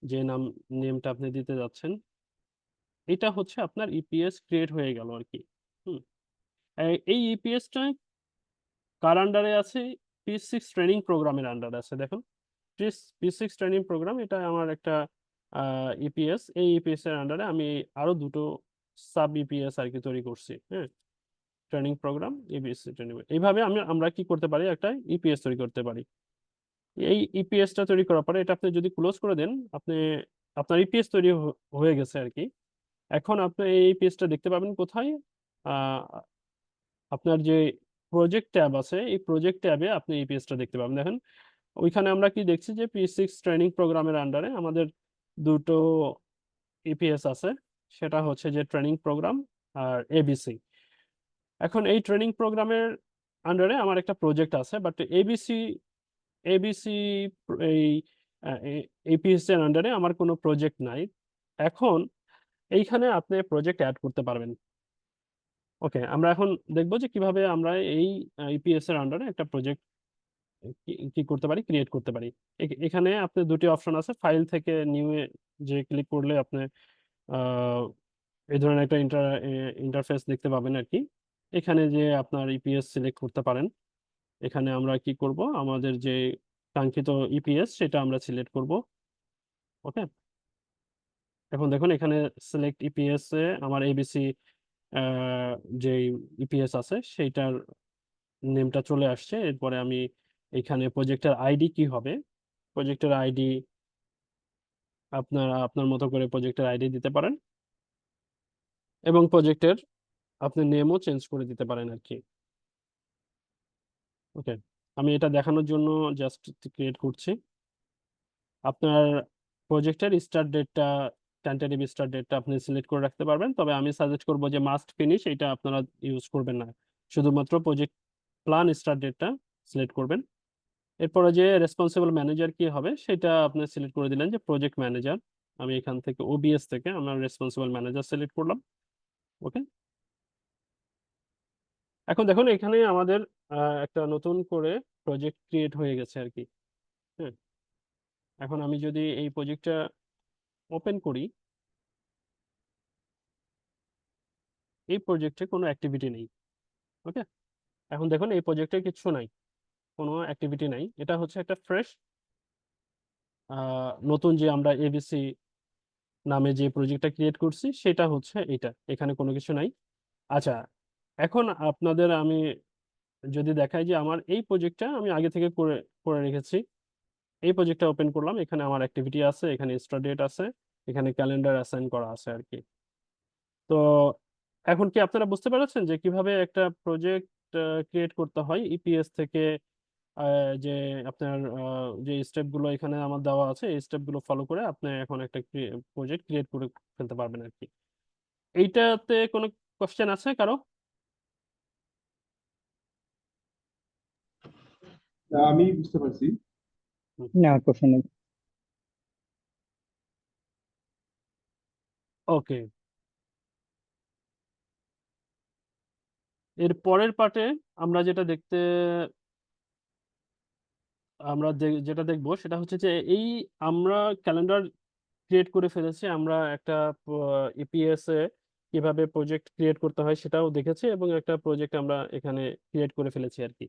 যে নেমটা আপনি দিতে যাচ্ছেন, এটা হচ্ছে আপনার ইপিএস ক্রিয়েট হয়ে গেল আর কি। হুম। এই ইপিএসটা কার আন্ডারে আছে? P6 ট্রেনিং প্রোগ্রামের আন্ডারে আছে। দেখুন, P6 ট্রেনিং প্রোগ্রাম, এটা আমার একটা ইপিএস। এই ইপিএস এর আন্ডারে আমি আরো দুটো সাব ইপিএস আর কি তৈরি করছি। হ্যাঁ, ট্রেনিং প্রোগ্রাম, ইপিএস ট্রেনিং, এইভাবে আমরা কি করতে পারি, একটা ইপিএস তৈরি করতে পারি। এই ইপিএসটা তৈরি করার পরে এটা আপনি যদি ক্লোজ করে দেন, আপনি আপনার ইপিএস তৈরি হয়ে গেছে আর কি। এখন আপনি এই ইপিএসটা দেখতে পাবেন কোথায়? আহ, আপনার যে প্রজেক্ট ট্যাব আছে, এই প্রজেক্ট ট্যাবে আপনি ইপিএসটা দেখতে পাবেন। দেখেন, ওইখানে আমরা কি দেখছি যে P6 ট্রেনিং প্রোগ্রামের আন্ডারে আমাদের দুটো ইপিএস আছে, সেটা হচ্ছে যে ট্রেনিং প্রোগ্রাম আর এবিসি। এখন এই ট্রেনিং প্রোগ্রামের আন্ডারে আমার একটা প্রজেক্ট আছে, বাট এবিসি এবিসি এই এপিএস এর আন্ডারে আমার কোনো প্রজেক্ট নাই। এখন এইখানে আপনি প্রজেক্ট অ্যাড করতে পারবেন। ওকে, আমরা এখন দেখবো যে কিভাবে আমরা এই ইপিএস এর আন্ডারে একটা প্রজেক্ট কি করতে পারি, ক্রিয়েট করতে পারি। এখানে আপনি দুটি অপশন আছে, ফাইল থেকে নিউ এ যে ক্লিক করলে আপনি আহ, এই ধরনের একটা ইন্টারফেস দেখতে পাবেন আর কি। এখানে যে আপনার ইপিএস সিলেক্ট করতে পারেন। এখানে আমরা কি করব, আমাদের যে কাঙ্ক্ষিত ইপিএস সেটা আমরা সিলেক্ট করব। ওকে, এখন দেখুন এখানে সিলেক্ট ইপিএস এ আমার এবিসি যে ইপিএস আছে সেইটার নেমটা চলে আসছে। এরপরে আমি এখানে প্রজেক্টের আইডি কি হবে, প্রজেক্টের আইডি আপনারা আপনার মতো করে প্রজেক্টের আইডি দিতে পারেন, এবং প্রজেক্টের আপনি নেমও চেঞ্জ করে দিতে পারেন আর কি। ওকে, আমি এটা দেখানোর জন্য জাস্ট ক্রিয়েট করছি। আপনার প্রজেক্টের স্টার্ট ডেটটা, টেন্টেটিভ স্টার্ট ডেটটা আপনি সিলেক্ট করে রাখতে পারবেন, তবে আমি সাজেস্ট করব যে মাস্ট ফিনিশ এটা আপনারা ইউজ করবেন না, শুধুমাত্র প্রজেক্ট প্ল্যান স্টার্ট ডেটটা সিলেক্ট করবেন। এরপরে যে রেসপন্সিবল ম্যানেজার কি হবে সেটা আপনি সিলেক্ট করে দিলেন যে প্রজেক্ট ম্যানেজার। আমি এখান থেকে ওবিএস থেকে আমার রেসপন্সিবল ম্যানেজার সিলেক্ট করলাম। ওকে, এখন দেখুন এখানে আমাদের একটা নতুন করে প্রজেক্ট ক্রিয়েট হয়ে গেছে আর কি। হ্যাঁ, এখন আমি যদি এই প্রজেক্টটা ওপেন করি, এই প্রজেক্টে কোনো অ্যাক্টিভিটি নেই। ওকে, এখন দেখুন এই প্রজেক্টে কিছু নাই, কোনো অ্যাক্টিভিটি নাই। এটা হচ্ছে একটা ফ্রেশ নতুন যে আমরা এবিসি নামে যে প্রজেক্টটা ক্রিয়েট করছি সেটা হচ্ছে এটা, এখানে কোনো কিছু নাই। আচ্ছা, এখন আপনাদের আমি যদি দেখাই যে আমার এই প্রজেক্টটা আমি আগে থেকে করে করে রেখেছি। এই প্রজেক্টটা ওপেন করলাম, এখানে আমার অ্যাক্টিভিটি আছে, এখানে স্টার্ট ডেট আছে, এখানে ক্যালেন্ডার অ্যাসাইন করা আছে আর কি। তো এখন কি আপনারা বুঝতে পেরেছেন যে কিভাবে একটা প্রজেক্ট ক্রিয়েট করতে হয় ইপিএস থেকে? যে আপনার যে স্টেপগুলো এখানে আমার দেওয়া আছে, এই স্টেপগুলো ফলো করে আপনি এখন একটা প্রজেক্ট ক্রিয়েট করে ফেলতে পারবেন আর কি। এইটাতে কোনো কোশ্চেন আছে কারো? আমি বুঝতে পারছি। না, কোশ্চেন নেই। ওকে, এর পরের পার্টে আমরা যেটা দেখবো সেটা হচ্ছে যে এই আমরা ক্যালেন্ডার ক্রিয়েট করে ফেলেছি, আমরা একটা ইপিএস এ কিভাবে প্রজেক্ট ক্রিয়েট করতে হয় সেটাও দেখেছি, এবং একটা প্রজেক্ট আমরা এখানে ক্রিয়েট করে ফেলেছি আর কি।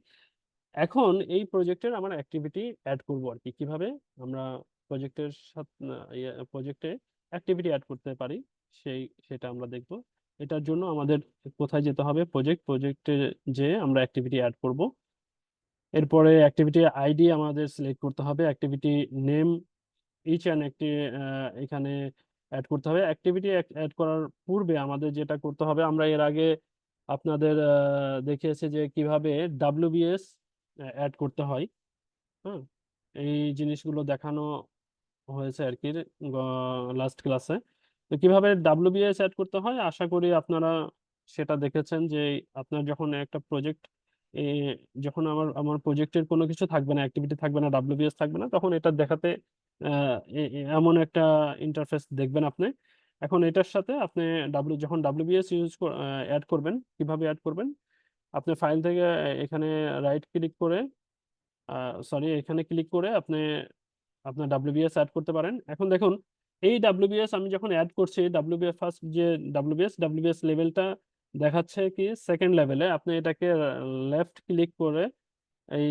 এখন এই প্রজেক্টের আমরা অ্যাক্টিভিটি অ্যাড করব আর কি, কিভাবে আমরা প্রজেক্টের সাথে প্রজেক্টে অ্যাক্টিভিটি অ্যাড করতে পারি সেটা আমরা দেখব। এটার জন্য আমাদের কোথায় যেতে হবে, প্রজেক্টে যে আমরা অ্যাক্টিভিটি অ্যাড করব। এরপরে অ্যাক্টিভিটি আইডি আমাদের সিলেক্ট করতে হবে, অ্যাক্টিভিটি নেম ইচ অ্যান্ড একটি এখানে অ্যাড করতে হবে। অ্যাক্টিভিটি অ্যাড করার পূর্বে আমাদের যেটা করতে হবে, আমরা এর আগে আপনাদের দেখিয়েছি যে কিভাবে ডাব্লিউবিএস অ্যাড করতে হয়। হ্যাঁ, এই জিনিসগুলো দেখানো হয়েছে আর কি লাস্ট ক্লাসে। তো কিভাবে ডাব্লিউবিএস অ্যাড করতে হয় আশা করি আপনারা সেটা দেখেছেন যে আপনার যখন একটা প্রজেক্ট যখন আমার আমার প্রজেক্টের কোনো কিছু থাকবে না, অ্যাক্টিভিটি থাকবে না, ডাব্লিউবিএস থাকবে না, তখন এটা দেখাতে এমন একটা ইন্টারফেস দেখবেন আপনি। এখন এটার সাথে আপনি যখন ডাব্লিউবিএস অ্যাড করবেন, কিভাবে অ্যাড করবেন, আপনি ফাইল থেকে এখানে রাইট ক্লিক করে এখানে ক্লিক করে আপনি আপনার ডাব্লিউবিএস অ্যাড করতে পারেন। এখন দেখুন এই ডাব্লিউবিএস আমি যখন অ্যাড করছি, ডাব্লিউবিএস ফার্স্ট যে ডাব্লিউবিএস লেভেলটা দেখাচ্ছে কি সেকেন্ড লেভেলে, আপনি এটাকে লেফট ক্লিক করে এই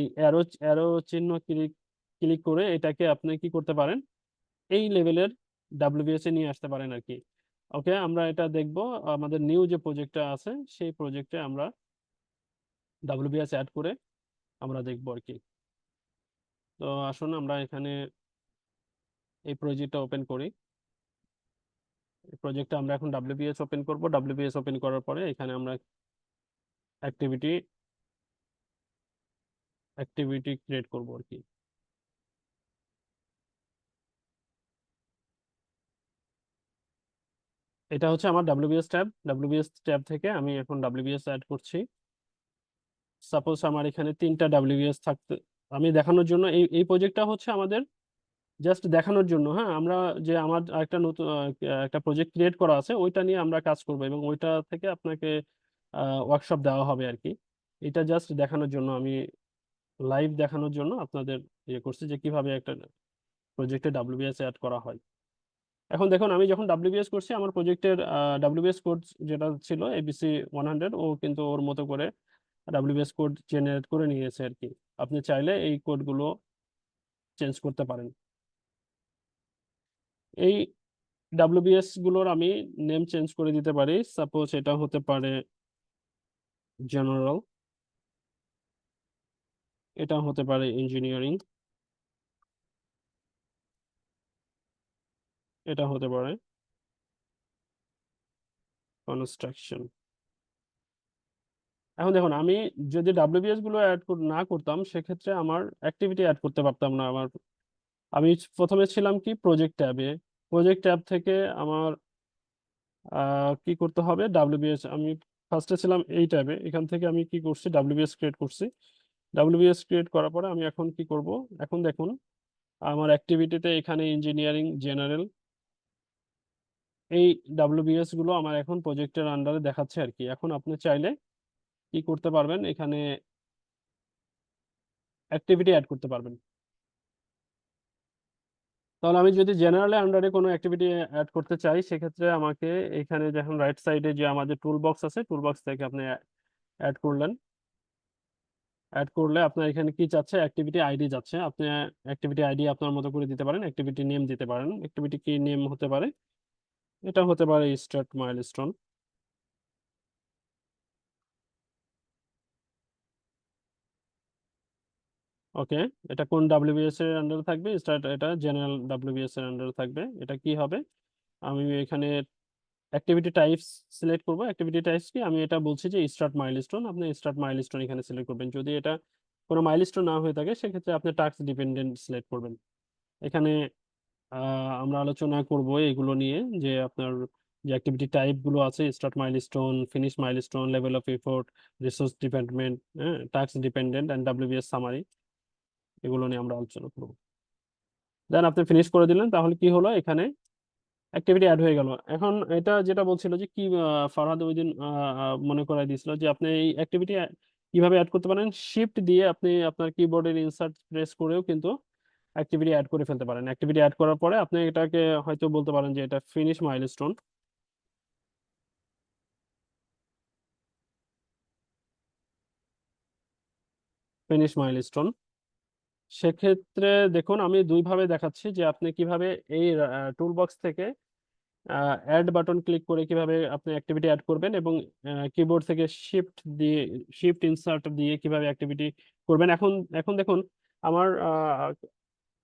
অ্যারো চিহ্ন ক্লিক ক্লিক করে এটাকে আপনি কি করতে পারেন, এই লেভেলের ডাব্লিউবিএস এ নিয়ে আসতে পারেন আর কি। ওকে, আমরা এটা দেখব আমাদের নিউ যে প্রজেক্টটা আছে সেই প্রজেক্টে আমরা ডাব্লিউবিএস অ্যাড করে আমরা দেখবো আর কি। তো আসুন আমরা এখানে এই প্রজেক্টটা ওপেন করি। প্রজেক্টে আমরা এখন ডাব্লিউবিএস ওপেন করব। ডাব্লিউবিএস ওপেন করার পরে এখানে আমরা অ্যাক্টিভিটি ক্রিয়েট করব আর কি। এটা হচ্ছে আমার ডাব্লিউবিএস ট্যাব থেকে আমি এখন ডাব্লিউবিএস অ্যাড করছি। সাপোজ আমার এখানে 3টা ডাব্লিউবিএস থাকতে, আমি দেখানোর জন্য এই প্রজেক্টটা হচ্ছে আমাদের জাস্ট দেখানোর জন্য। হ্যাঁ, আমরা যে আমার একটা নতুন একটা প্রজেক্ট ক্রিয়েট করা আছে ওইটা নিয়ে আমরা কাজ করব এবং ওইটা থেকে আপনাকে ওয়ার্কশপ দেওয়া হবে আর কি। এটা জাস্ট দেখানোর জন্য, আমি লাইভ দেখানোর জন্য আপনাদের ইয়ে করছি যে কিভাবে একটা প্রজেক্টে ডাব্লিউবিএস অ্যাড করা হয়। এখন দেখুন আমি যখন ডাব্লিউবিএস করছি আমার প্রজেক্টের ডাব্লিউবিএস কোড যেটা ছিল ABC 100, ও কিন্তু ওর মতো করে ডাব্লিউবিএস কোড জেনারেট করে নিয়েছে আর কি। আপনি চাইলে এই কোডগুলো চেঞ্জ করতে পারেন। এই ডাব্লিউবিএস গুলোর আমি নেম চেঞ্জ করে দিতে পারি। সাপোজ এটা হতে পারে জেনারেল, এটা হতে পারে ইঞ্জিনিয়ারিং, এটা হতে পারে কনস্ট্রাকশন। এখন দেখুন আমি যদি ডাব্লিউবিএস গুলো অ্যাড না করতাম সেক্ষেত্রে আমার অ্যাক্টিভিটি অ্যাড করতে পারতাম না। আমি প্রথমে ছিলাম কি প্রজেক্ট ট্যাবে, প্রজেক্ট ট্যাব থেকে আমার কি করতে হবে, ডাব্লিউবিএস আমি ফার্স্টে ছিলাম এই ট্যাবে, এখান থেকে আমি কি করছি ডাব্লিউবিএস ক্রিয়েট করছি। ডাব্লিউবিএস ক্রিয়েট করার পরে আমি এখন কি করব, এখন দেখুন আমার অ্যাক্টিভিটিতে এখানে ইঞ্জিনিয়ারিং জেনারেল এই ডাব্লিউবিএস গুলো আমার এখন প্রজেক্টের আন্ডারে দেখাচ্ছে আর কি। এখন আপনি চাইলে কি করতে পারবেন, এখানে অ্যাক্টিভিটি অ্যাড করতে পারবেন। তাহলে আমি যদি জেনারেলের আন্ডারে কোনো অ্যাক্টিভিটি অ্যাড করতে চাই সেক্ষেত্রে আমাকে এখানে যখন রাইট সাইডে যে আমাদের টুল বক্স আছে, টুল বক্স থেকে আপনি অ্যাড করলেন, অ্যাড করলে আপনার এখানে কি চাচ্ছে, অ্যাক্টিভিটি আইডি যাচ্ছে। আপনি অ্যাক্টিভিটি আইডি আপনার মতো করে দিতে পারেন, অ্যাক্টিভিটি নেম দিতে পারেন। অ্যাক্টিভিটি কি নেম হতে পারে, এটা হতে পারে স্টার্ট মাইলস্টোন। ওকে, এটা কোন ডাব্লিউবিএস এর আন্ডারে থাকবে, এটা জেনারেল ডাব্লিউবিএস এর আন্ডারে থাকবে। এটা কি হবে, আমি এখানে অ্যাক্টিভিটি টাইপস সিলেক্ট করব। অ্যাক্টিভিটি টাইপস কি, আমি এটা বলছি যে স্টার্ট মাইলস্টোন, আপনি স্টার্ট মাইলস্টোন এখানে সিলেক্ট করবেন। যদি এটা কোনো মাইলস্টোন না হয়ে থাকে সেক্ষেত্রে আপনি টাস্ক ডিপেন্ডেন্ট সিলেক্ট করবেন। এখানে আমরা আলোচনা করব এগুলো নিয়ে যে আপনার যে অ্যাক্টিভিটি টাইপ গুলো আছে, start milestone, finish milestone, level of effort, resource dependent, হ্যাঁ, task dependent and WBS summary, এগুলো নিয়ে আমরা আলোচনা করব। দেন আপনি ফিনিশ করে দিলেন, তাহলে কি হলো, এখানে অ্যাক্টিভিটি অ্যাড হয়ে গেল। এখন এটা যেটা বলছিল যে কি ফারহাদ ওই দিন মনে করাই দিয়েছিল যে আপনি এই অ্যাক্টিভিটি কিভাবে অ্যাড করতে পারেন, শিফট দিয়ে আপনি আপনার কিবোর্ডের ইনসার্ট প্রেস করেও কিন্তু অ্যাক্টিভিটি অ্যাড করে ফেলতে পারেন। অ্যাক্টিভিটি অ্যাড করার পরে আপনি এটাকে হয়তো বলতে পারেন যে এটা ফিনিশ মাইলস্টোন। ফিনিশ মাইলস্টোন সেক্ষেত্রে দেখুন আমি দুইভাবে দেখাচ্ছি যে আপনি কিভাবে এই টুল বক্স থেকে অ্যাড বাটন ক্লিক করে কিভাবে আপনি অ্যাক্টিভিটি অ্যাড করবেন এবং কিবোর্ড থেকে শিফট ইনসার্ট দিয়ে কিভাবে অ্যাক্টিভিটি করবেন। এখন এখন দেখুন আমার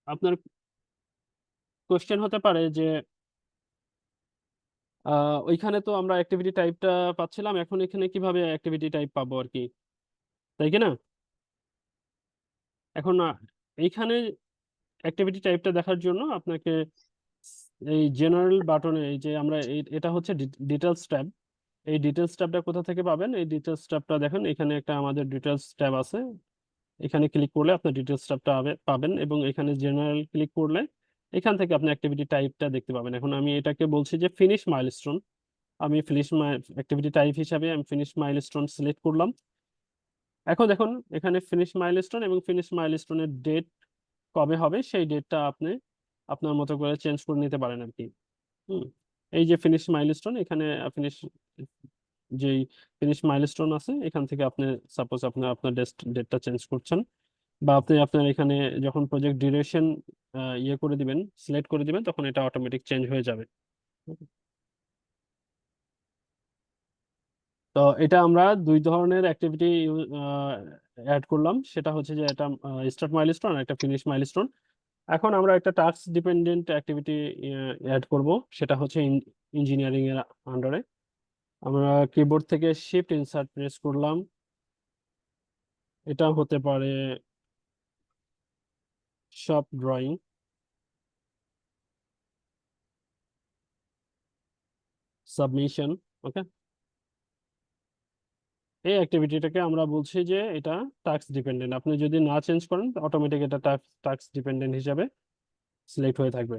আপনার কোশ্চেন হতে পারে যে ওইখানে তো আমরা অ্যাক্টিভিটি টাইপটা পাচ্ছিলাম, এখন এখানে কিভাবে অ্যাক্টিভিটি টাইপ পাবো আর কি, তাই কি না? এখন এইখানে অ্যাক্টিভিটি টাইপটা দেখার জন্য আপনাকে এই জেনারেল বাটনে এই যে আমরা এটা হচ্ছে ডিটেলস ট্যাব। এই ডিটেলস ট্যাবটা কোথা থেকে পাবেন? এই ডিটেলস ট্যাবটা দেখেন এখানে একটা আমাদের ডিটেলস ট্যাব আছে। এখানে ক্লিক করলে আপনি ডিটেলস ট্যাবটা পাবেন এবং এখানে জেনারেল ক্লিক করলে এখান থেকে আপনি অ্যাক্টিভিটি টাইপটা দেখতে পাবেন। এখন আমি এটাকে বলছি যে ফিনিশ মাইলস্টোন। আমি ফিনিশ অ্যাক্টিভিটি টাইপ হিসাবে আমি ফিনিশ মাইলস্টোন সিলেক্ট করলাম। এখন দেখুন এখানে ফিনিশ মাইলস্টোন এবং ফিনিশ মাইলস্টোনের ডেট কবে হবে সেই ডেটটা আপনি আপনার মতো করে চেঞ্জ করে নিতে পারেন আর কি। এই যে ফিনিশ মাইলস্টোন, এখানে ফিনিশ যেই ফিনিশ মাইলস্টোন আছে এখান থেকে আপনি সাপোজ আপনি আপনার ডেটটা চেঞ্জ করছেন, বা আপনি আপনার এখানে যখন প্রজেক্ট ডিউরেশন ইয়ে করে দিবেন, সিলেক্ট করে দিবেন, তখন এটা অটোমেটিক চেঞ্জ হয়ে যাবে। তো এটা আমরা দুই ধরনের অ্যাক্টিভিটি অ্যাড করলাম, সেটা হচ্ছে যে এটা স্টার্ট মাইলস্টোন আর একটা ফিনিশ মাইলস্টোন। এখন আমরা একটা টাস্ক ডিপেন্ডেন্ট অ্যাক্টিভিটি অ্যাড করব, সেটা হচ্ছে ইঞ্জিনিয়ারিং এর আন্ডারে। আমরা কিবোর্ড থেকে শিফট ইনসার্ট প্রেস করলাম। এটা হতে পারে শপ ড্রয়িং, সাবমিশন। ওকে, এই অ্যাক্টিভিটিটাকে আমরা বলছি যে এটা টাস্ক ডিপেন্ডেন্ট। আপনি যদি না চেঞ্জ করেন অটোমেটিক এটা টাস্ক ডিপেন্ডেন্ট হিসাবে সিলেক্ট হয়ে থাকবে।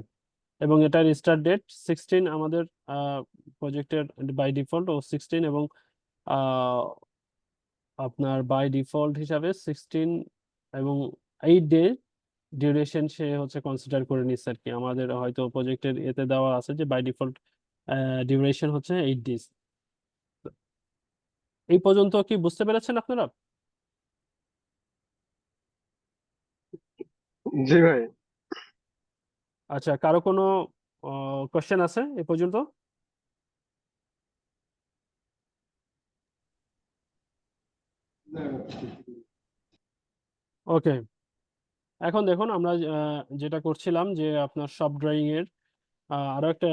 এবং এটার স্টার্ট ডেট 16, আমাদের প্রজেক্টের বাই ডিফল্ট ও 16, এবং আপনার বাই ডিফল্ট হিসাবে 16 এবং 8 ডে ডিউরেশন সে হচ্ছে কনসিডার করে নিচ্ছে আর কি। আমাদের হয়তো প্রজেক্টের এতে দেওয়া আছে যে বাই ডিফল্ট ডিউরেশন হচ্ছে 8 ডেজ। এই পর্যন্ত কি বুঝতে পেরেছেন আপনারা? জি ভাই। আচ্ছা, কারো কোনো কোশ্চেন আছে এ পর্যন্ত? ওকে, এখন দেখুন আমরা যেটা করছিলাম যে আপনার সব ড্রয়িং এর আরো একটা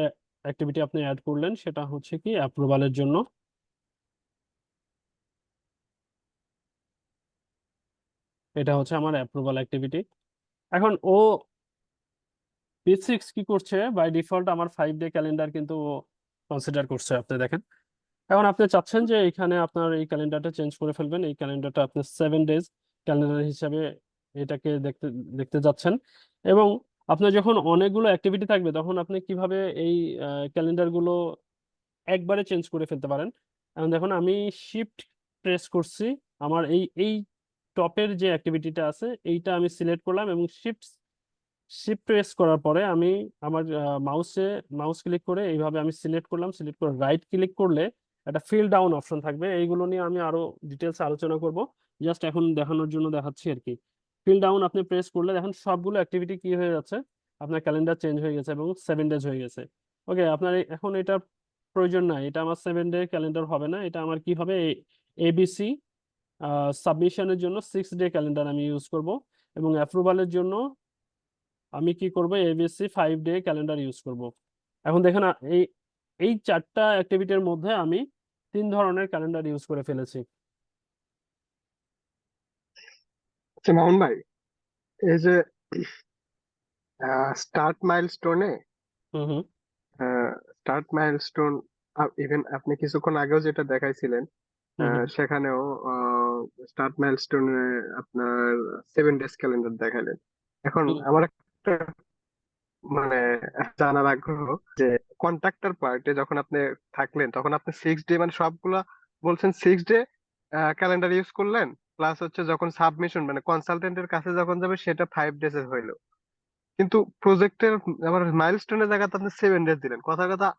অ্যাক্টিভিটি আপনি অ্যাড করলেন, সেটা হচ্ছে কি অ্যাপ্রুভালের জন্য। এটা হচ্ছে আমার অ্যাপ্রুভাল অ্যাক্টিভিটি। এখন ও P6 কি করছে, বাই ডিফল্ট আমার 5 ডে ক্যালেন্ডার কিন্তু কনসিডার করছে, আপনি দেখেন। এখন আপনি চাচ্ছেন যে এখানে আপনার এই ক্যালেন্ডারটা চেঞ্জ করে ফেলবেন, এই ক্যালেন্ডারটা আপনি 7 ডেজ ক্যালেন্ডার হিসাবে এটাকে দেখতে দেখতে যাচ্ছেন। এবং আপনার যখন অনেকগুলো অ্যাক্টিভিটি থাকবে তখন আপনি কিভাবে এই ক্যালেন্ডারগুলো একবারে চেঞ্জ করে ফেলতে পারেন। এখন দেখুন আমি শিফট প্রেস করছি, আমার এই টপের যে অ্যাক্টিভিটিটা আছে এইটা আমি সিলেক্ট করলাম, এবং শিফট শিফট প্রেস করার পরে আমি আমার মাউস ক্লিক করে এইভাবে আমি সিলেক্ট করলাম, সিলেক্ট করে রাইট ক্লিক করলে একটা ফিল ডাউন অপশন থাকবে। এইগুলো নিয়ে আমি আরো ডিটেলস আলোচনা করব, জাস্ট এখন দেখানোর জন্য দেখাচ্ছি আর কি। ফিল ডাউন আপনি প্রেস করলে দেখুন সবগুলো অ্যাক্টিভিটি কি হয়ে যাচ্ছে, আপনার ক্যালেন্ডার চেঞ্জ হয়ে গেছে এবং 7 ডেজ হয়ে গেছে। ওকে, আপনার এখন এটা প্রয়োজন নাই, এটা আমার 7 ডে ক্যালেন্ডার হবে না, এটা আমার কি হবে, এবিসি সাবমিশনের জন্য 6 ডে ক্যালেন্ডার আমি ইউজ করব, এবং অ্যাপ্রুভালের জন্য আমি কি করব, এবিসি 5 ডে ক্যালেন্ডার ইউজ করব। এখন দেখেন এই এই চারটা অ্যাক্টিভিটির মধ্যে আমি 3 ধরনের ক্যালেন্ডার ইউজ করে ফেলেছি। আচ্ছা মামুন ভাই, এই যে স্টার্ট মাইলস্টোনে হুম হুম স্টার্ট মাইলস্টোন, ইভেন আপনি কিছুক্ষণ আগেও যেটা দেখাইছিলেন হুম হুম সেখানেও স্টার্ট মাইলস্টোনে আপনার 7 ডেজ ক্যালেন্ডার দেখালেন। এখন হুম। আমার একটা মানে জানার আগ্রহ যে কন্ট্রাক্টর পার্টে যখন আপনি থাকলেন তখন আপনি 6 ডে মানে সবগুলা বলছেন 6 ডে ক্যালেন্ডার ইউজ করলেন, প্লাস হচ্ছে যখন সাবমিশন মানে কনসালটেন্টের কাছে যখন যাবে সেটা 5 ডেজ হইলো, কিন্তু প্রজেক্টের আবার মাইলস্টোনের জায়গাতে আপনি 7 ডেজ দিলেন। কথা কথা